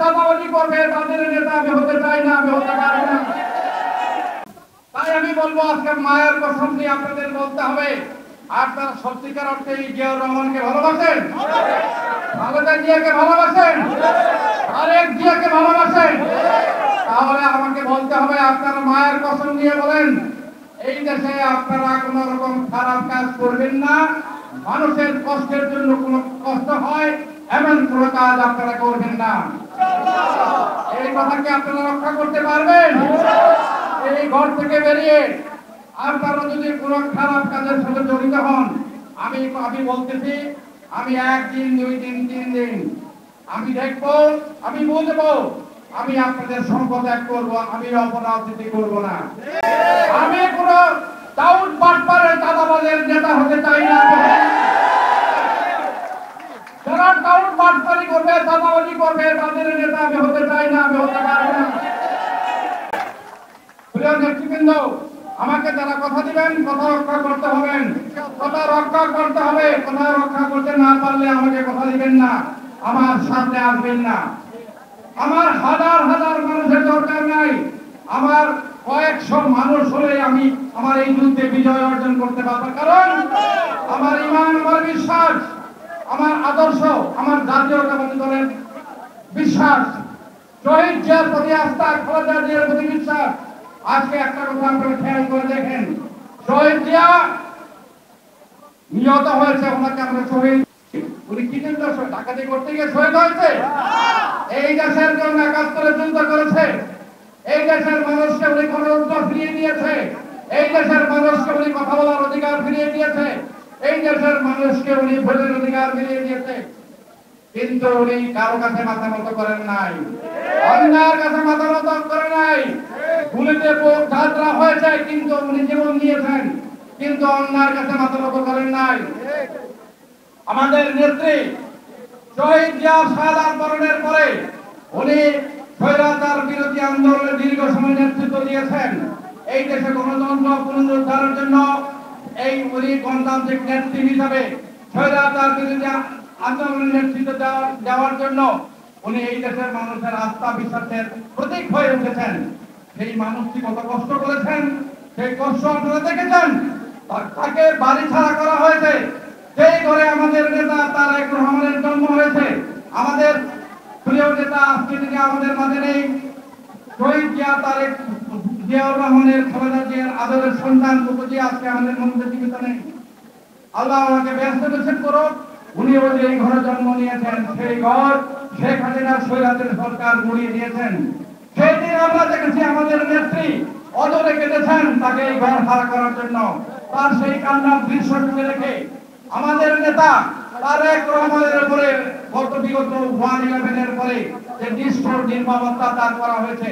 চাঁদাবাজি করবে তাদের নেতা আমি হতে চাই না, আমি হতে পারবো না। তাই আমি বলবো আজকে মায়ের কসম দিয়ে আপনাদের বলতে হবে, আপনারা সত্যিকার অর্থে জিয়াউর রহমানকে ভালোবাসেন, খালেদা জিয়াকে ভালোবাসেন, আরেক জিয়াকে ভালোবাসেন, তাহলে আমাকে বলতে হবে আপনারা মায়ের কসম দিয়ে বলেন এই দেশে আপনারা কোন রকম খারাপ কাজ করবেন না, মানুষের কষ্টের জন্য কোনো কষ্ট হয় এমন কোন কাজ আপনারা করবেন না। এই কথাকে আপনারা রক্ষা করতে পারবেন? এই ঘর থেকে বেরিয়ে আপনারা যদি কোনো খারাপ কাজের সাথে জড়িত হন, আমি বলতেছি, আমি একদিন, 2 দিন, 3 দিন আমি দেখবো, আমি বুঝবো, আমি আপনাদের সম্পদ ত্যাগ করবো, আমি অপরাজনীতি করবো না। আমি কোন দাউদ বাটপারের চাঁদাবাজের নেতা হতে চাই না। যারা দাউদ বাটপারি করবে, চাঁদাবাজি করবে তাদের নেতা আমি হতে চাই না, আমি হতে পারবো না। প্রিয় নেতৃবৃন্দ, আমাকে যারা কথা দিবেন কথা রক্ষা করতে হবেন, কথা রক্ষা করতে হবে। কথা রক্ষা করতে না পারলে আমাকে কথা দিবেন না, আমার সামনে আসবেন না। আমার হাজার হাজার মানুষের দরকার নাই, আমার কয়েকশো মানুষ হলে আমি আমার এই যুদ্ধে বিজয় অর্জন করতে পারবো। কারণ আমার ঈমান, আমার বিশ্বাস, আমার আদর্শ, আমার জাতীয়তাবাদী দলের বিশ্বাস, শহীদ জিয়ার প্রতি আস্থা, খালেদা জিয়ার প্রতি বিশ্বাস। আজকে একটা কথা আপনারা খেয়াল করে দেখেন, শহীদ জিয়া নিহত হয়েছে, ওনাকে আমরা শহীদ, উনি কি জন্য ডাকাতি করতে গিয়ে শহীদ হয়েছে? এই দেশের জন্য ৭১ যুদ্ধ করেছে, এই দেশের মানুষকে উনি গণতন্ত্র ফিরিয়ে দিয়েছে, এই দেশের মানুষকে উনি কথা বলার অধিকার ফিরিয়ে দিয়েছে, এই দেশের মানুষকে উনি ভোটের অধিকার ফিরিয়ে দিয়েছে। কিন্তু উনি কারো কাছে মাথা নত করেন নাই, অন্যায়ের কাছে মাথা নত করে নাই। গুলিতে যাত্রা হয়েছে কিন্তু উনি জীবন দিয়েছেন, কিন্তু অন্যায়ের কাছে মাথা নত করেন নাই। আমাদের নেত্রী শহীদ জিয়া শাহাদাত বরণের পরে উনি স্বৈরাচার বিরোধী আন্দোলনে দীর্ঘ সময় নেতৃত্ব দিয়েছেন। এই দেশে গণতন্ত্র পুনরুদ্ধারের জন্য এই উনি গণতান্ত্রিক নেত্রী হিসাবে স্বৈরাচার বিরোধী আন্দোলনের নেতৃত্ব দেওয়ার জন্য উনি এই দেশের মানুষের আস্থা বিশ্বাসের প্রতীক হয়ে উঠেছেন। সেই মানুষটি কত কষ্ট করেছেন, সেই কষ্ট আপনারা দেখেছেন। তাকে বাড়ি ছাড়া করা হয়েছে, সেই ঘরে আমাদের নেতা তারেক রহমানের জন্ম হয়েছে। আমাদের প্রিয় নেতা আজকে তিনি আমাদের মাঝে নেই, শহীদ জিয়া তারেক জিয়াউর রহমানের, খালেদা জিয়ার আদরের সন্তান রূপজি আজকে আমাদের মধ্যে জীবিত নেই। আল্লাহ ওনাকে ব্যস্ত নসিব করুক। উনি ওই এই ঘরে জন্ম নিয়েছেন, সেই ঘর শেখ হাসিনার স্বৈরাচার সরকার গুড়িয়ে দিয়েছেন। সেই দিন আমরা দেখেছি আমাদের নেত্রী অদরে কেঁদেছেন তাকে এই ঘর হারা করার জন্য। তার সেই কান্নার দৃশ্য টুকে রেখে আমাদের নেতা তারেক রহমানের উপরে বিগত 1/11 এর পরে যে নিষ্ঠুর নির্মমতা তার করা হয়েছে,